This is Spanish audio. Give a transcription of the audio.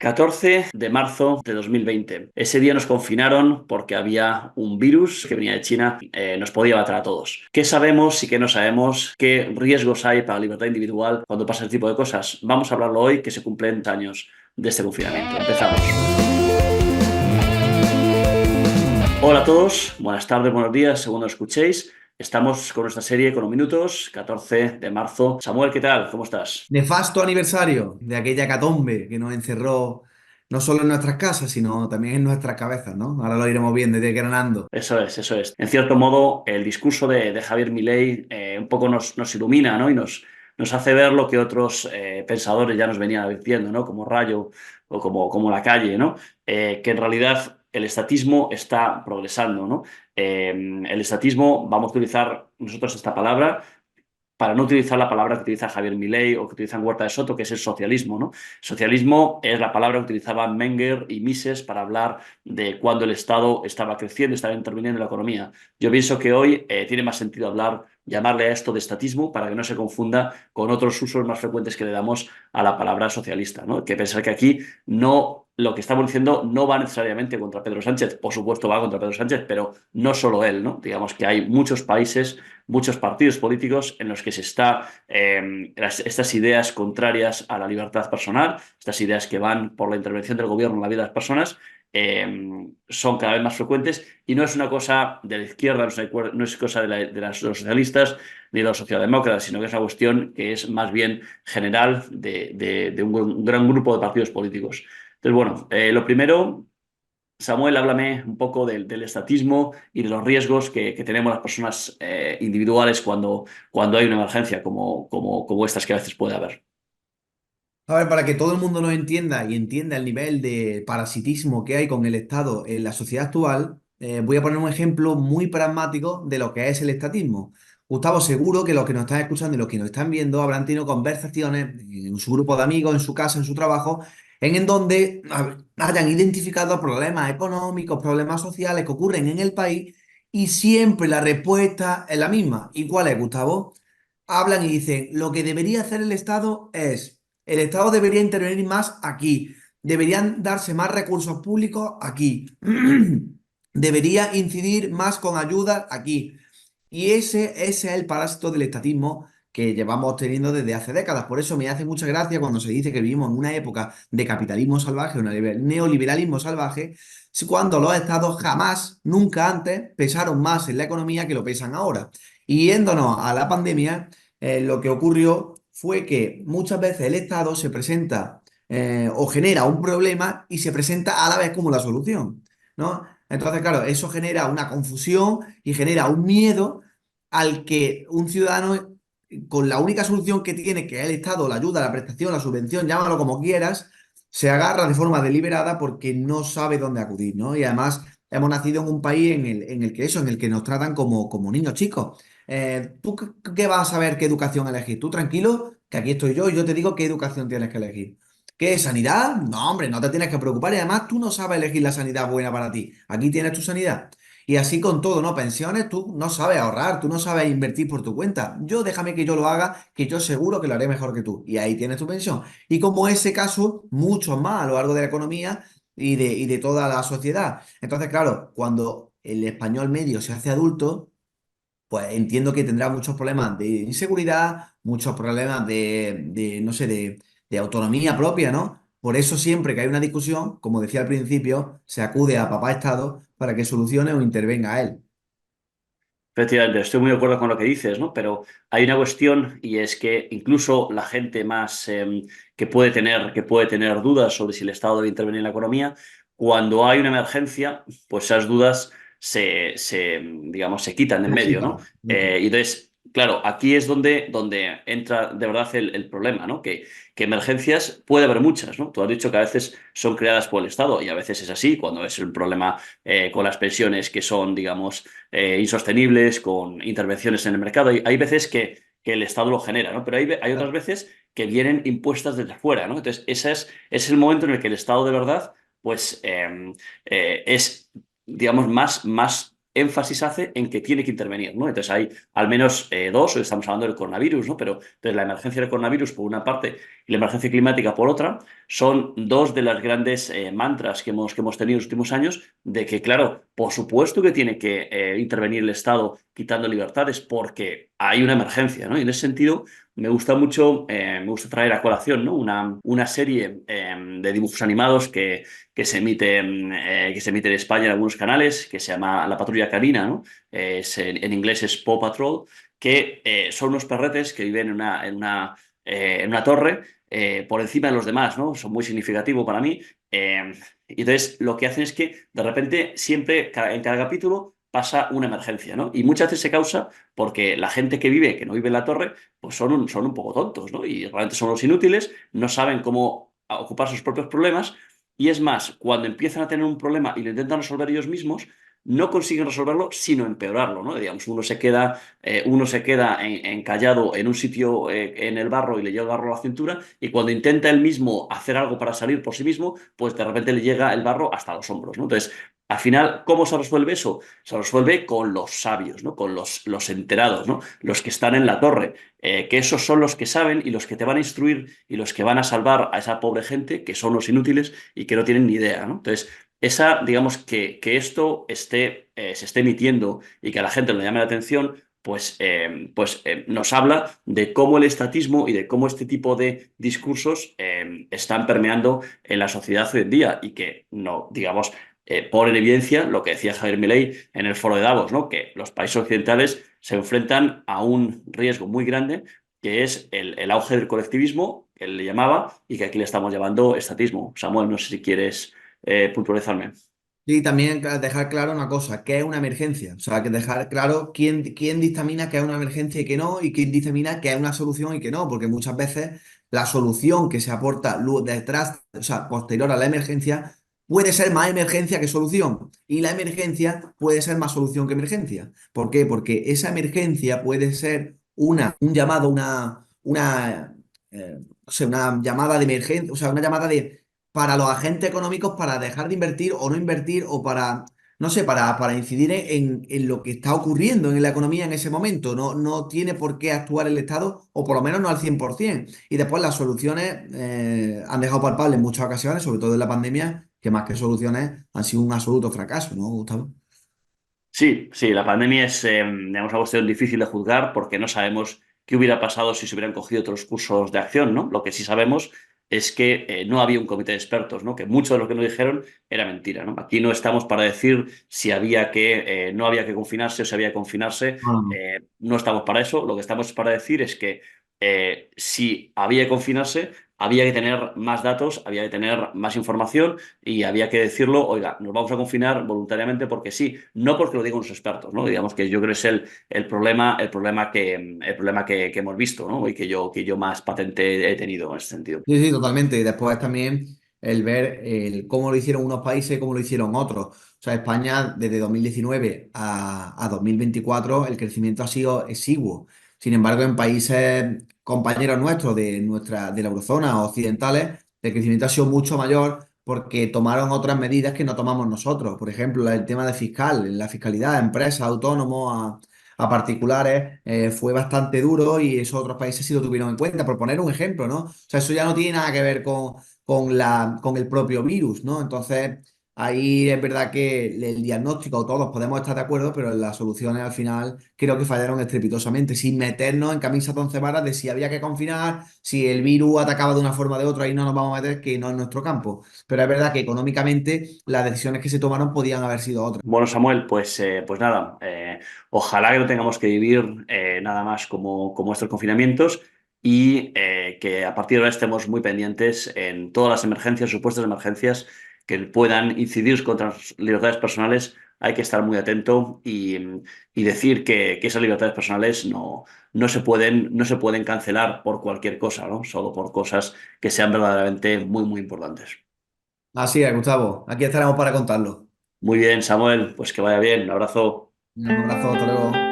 14 de marzo de 2020. Ese día nos confinaron porque había un virus que venía de China, nos podía matar a todos. ¿Qué sabemos y qué no sabemos? ¿Qué riesgos hay para la libertad individual cuando pasa este tipo de cosas? Vamos a hablarlo hoy, que se cumplen años de este confinamiento. Empezamos. Hola a todos, buenas tardes, buenos días, según lo escuchéis. Estamos con nuestra serie Econominutos, 14 de marzo. Samuel, ¿qué tal? ¿Cómo estás? Nefasto aniversario de aquella catombe que nos encerró no solo en nuestras casas, sino también en nuestras cabezas, ¿no? Ahora lo iremos viendo y desgranando. Eso es, eso es. En cierto modo, el discurso de Javier Milei un poco nos ilumina, ¿no? Y nos hace ver lo que otros pensadores ya nos venían advirtiendo, ¿no? Como Rayo o como La Calle, ¿no? Que en realidad el estatismo está progresando, ¿no? El estatismo, vamos a utilizar nosotros esta palabra para no utilizar la palabra que utiliza Javier Milei o que utilizan Huerta de Soto, que es el socialismo, ¿no? Socialismo es la palabra que utilizaban Menger y Mises para hablar de cuando el Estado estaba creciendo, estaba interviniendo en la economía. Yo pienso que hoy tiene más sentido llamarle a esto de estatismo para que no se confunda con otros usos más frecuentes que le damos a la palabra socialista, ¿no? Que pensar que aquí no, lo que estamos diciendo no va necesariamente contra Pedro Sánchez, por supuesto va contra Pedro Sánchez, pero no solo él, ¿no? Digamos que hay muchos países, muchos partidos políticos en los que se está estas ideas contrarias a la libertad personal, estas ideas que van por la intervención del gobierno en la vida de las personas, son cada vez más frecuentes y no es una cosa de la izquierda, no es cosa de los socialistas ni de los socialdemócratas, sino que es una cuestión que es más bien general de un gran grupo de partidos políticos. Entonces, bueno, lo primero, Samuel, háblame un poco del estatismo y de los riesgos que tenemos las personas individuales cuando hay una emergencia como estas que a veces puede haber. A ver, para que todo el mundo nos entienda y entienda el nivel de parasitismo que hay con el Estado en la sociedad actual, voy a poner un ejemplo muy pragmático de lo que es el estatismo. Gustavo, seguro que los que nos están escuchando y los que nos están viendo habrán tenido conversaciones en su grupo de amigos, en su casa, en su trabajo, en donde hayan identificado problemas económicos, problemas sociales que ocurren en el país y siempre la respuesta es la misma. ¿Y cuál es, Gustavo? Hablan y dicen, lo que debería hacer el Estado es, el Estado debería intervenir más aquí, deberían darse más recursos públicos aquí, debería incidir más con ayudas aquí. Y ese es el parásito del estatismo que llevamos teniendo desde hace décadas. Por eso me hace mucha gracia cuando se dice que vivimos en una época de capitalismo salvaje, un neoliberalismo salvaje, cuando los estados jamás, nunca antes, pesaron más en la economía que lo pesan ahora. Y yéndonos a la pandemia, lo que ocurrió fue que muchas veces el Estado se presenta o genera un problema y se presenta a la vez como la solución, ¿no? Entonces, claro, eso genera una confusión y genera un miedo al que un ciudadano, con la única solución que tiene, que es el Estado, la ayuda, la prestación, la subvención, llámalo como quieras, se agarra de forma deliberada porque no sabe dónde acudir, ¿no? Y además hemos nacido en un país en el que eso, en el que nos tratan como niños chicos. ¿Tú qué vas a saber qué educación elegir? Tú tranquilo, que aquí estoy yo y yo te digo qué educación tienes que elegir. ¿Qué es sanidad? No, hombre, no te tienes que preocupar y además tú no sabes elegir la sanidad buena para ti. Aquí tienes tu sanidad. Y así con todo, ¿no? Pensiones, tú no sabes ahorrar, tú no sabes invertir por tu cuenta. Yo déjame que yo lo haga, que yo seguro que lo haré mejor que tú. Y ahí tienes tu pensión. Y como ese caso, muchos más a lo largo de la economía y de toda la sociedad. Entonces, claro, cuando el español medio se hace adulto, pues entiendo que tendrá muchos problemas de inseguridad, muchos problemas no sé, de autonomía propia, ¿no? Por eso siempre que hay una discusión, como decía al principio, se acude a papá Estado para que solucione o intervenga a él. Efectivamente, estoy muy de acuerdo con lo que dices, ¿no? Pero hay una cuestión y es que incluso la gente más que puede tener dudas sobre si el Estado debe intervenir en la economía, cuando hay una emergencia, pues esas dudas digamos, se quitan de en medio, ¿no? Disipa. Y entonces, claro, aquí es donde entra de verdad el problema, ¿no? Que emergencias puede haber muchas, ¿no? Tú has dicho que a veces son creadas por el Estado y a veces es así, cuando es un problema con las pensiones que son, digamos, insostenibles, con intervenciones en el mercado. Hay veces que el Estado lo genera, ¿no? Pero hay otras veces que vienen impuestas desde fuera, ¿no? Entonces, ese es el momento en el que el Estado de verdad, pues, es, digamos, más énfasis hace en que tiene que intervenir, ¿no? Entonces hay al menos dos, hoy estamos hablando del coronavirus, ¿no? Pero entonces, la emergencia del coronavirus, por una parte, y la emergencia climática por otra, son dos de las grandes mantras que hemos tenido en los últimos años, de que, claro, por supuesto que tiene que intervenir el Estado quitando libertades porque hay una emergencia, ¿no? Y en ese sentido me gusta mucho, me gusta traer a colación, ¿no? Una serie de dibujos animados que se emite en España en algunos canales, que se llama La Patrulla Canina, ¿no? En inglés es Paw Patrol, que son unos perretes que viven en una torre por encima de los demás, ¿no? Son muy significativos para mí. Y entonces lo que hacen es que de repente siempre en cada capítulo pasa una emergencia, ¿no? Y muchas veces se causa porque la gente que no vive en la torre, pues son un poco tontos, ¿no? Y realmente son los inútiles, no saben cómo ocupar sus propios problemas. Y es más, cuando empiezan a tener un problema y lo intentan resolver ellos mismos, no consiguen resolverlo, sino empeorarlo, ¿no? Digamos, uno se queda encallado en un sitio en el barro y le llega el barro a la cintura, y cuando intenta él mismo hacer algo para salir por sí mismo, pues de repente le llega el barro hasta los hombros, ¿no? Entonces, al final, ¿cómo se resuelve eso? Se resuelve con los sabios, ¿no? Con los enterados, ¿no? Los que están en la torre, que esos son los que saben y los que te van a instruir y los que van a salvar a esa pobre gente, que son los inútiles y que no tienen ni idea, ¿no? Entonces, digamos, que esto se esté emitiendo y que a la gente le llame la atención, nos habla de cómo el estatismo y de cómo este tipo de discursos están permeando en la sociedad hoy en día y que no, digamos, pone en evidencia lo que decía Javier Milei en el foro de Davos, ¿no? Que los países occidentales se enfrentan a un riesgo muy grande, que es el auge del colectivismo, que él le llamaba, y que aquí le estamos llamando estatismo. Samuel, no sé si quieres puntualizarme. Y también dejar claro una cosa, ¿qué es una emergencia? O sea, que dejar claro quién dictamina que es una emergencia y que no, y quién dictamina que es una solución y que no, porque muchas veces la solución que se aporta detrás, o sea, posterior a la emergencia, puede ser más emergencia que solución, y la emergencia puede ser más solución que emergencia. ¿Por qué? Porque esa emergencia puede ser un llamado, no sé, una llamada de emergencia, o sea, una llamada de para los agentes económicos para dejar de invertir o no invertir o para, no sé, para incidir en lo que está ocurriendo en la economía en ese momento. No tiene por qué actuar el Estado, o por lo menos no al 100%. Y después las soluciones han dejado palpable en muchas ocasiones, sobre todo en la pandemia, que más que soluciones han sido un absoluto fracaso, ¿no, Gustavo? Sí, sí, la pandemia es, digamos, una cuestión difícil de juzgar porque no sabemos qué hubiera pasado si se hubieran cogido otros cursos de acción, ¿no? Lo que sí sabemos es que no había un comité de expertos, ¿no? Que mucho de lo que nos dijeron era mentira, ¿no? Aquí no estamos para decir si no había que confinarse o si había que confinarse. No, no, no. No estamos para eso. Lo que estamos para decir es que si había que confinarse, había que tener más datos, había que tener más información y había que decirlo, oiga, nos vamos a confinar voluntariamente porque sí, no porque lo digan los expertos, ¿no? Digamos que yo creo que es el problema que hemos visto, ¿no? Y que yo más patente he tenido en ese sentido. Sí, sí, totalmente. Y después también el ver cómo lo hicieron unos países y cómo lo hicieron otros. O sea, España desde 2019 a 2024 el crecimiento ha sido exiguo. Sin embargo, en países compañeros nuestros de la eurozona occidentales, el crecimiento ha sido mucho mayor porque tomaron otras medidas que no tomamos nosotros. Por ejemplo, el tema de la fiscalidad, a empresas, autónomos, a particulares, fue bastante duro y esos otros países sí lo tuvieron en cuenta, por poner un ejemplo, ¿no? O sea, eso ya no tiene nada que ver con el propio virus, ¿no? Entonces, ahí es verdad que el diagnóstico todos podemos estar de acuerdo, pero en las soluciones al final creo que fallaron estrepitosamente, sin meternos en camisas de once varas de si había que confinar, si el virus atacaba de una forma o de otra, ahí no nos vamos a meter, que no es nuestro campo. Pero es verdad que económicamente las decisiones que se tomaron podían haber sido otras. Bueno, Samuel, pues nada, ojalá que no tengamos que vivir nada más como estos confinamientos y que a partir de ahora estemos muy pendientes en todas las emergencias, supuestas emergencias que puedan incidir contra las libertades personales. Hay que estar muy atento y decir que esas libertades personales no se pueden cancelar por cualquier cosa, ¿no? Solo por cosas que sean verdaderamente muy, muy importantes. Así es, Gustavo. Aquí estaremos para contarlo. Muy bien, Samuel, pues que vaya bien. Un abrazo. Un abrazo, hasta luego.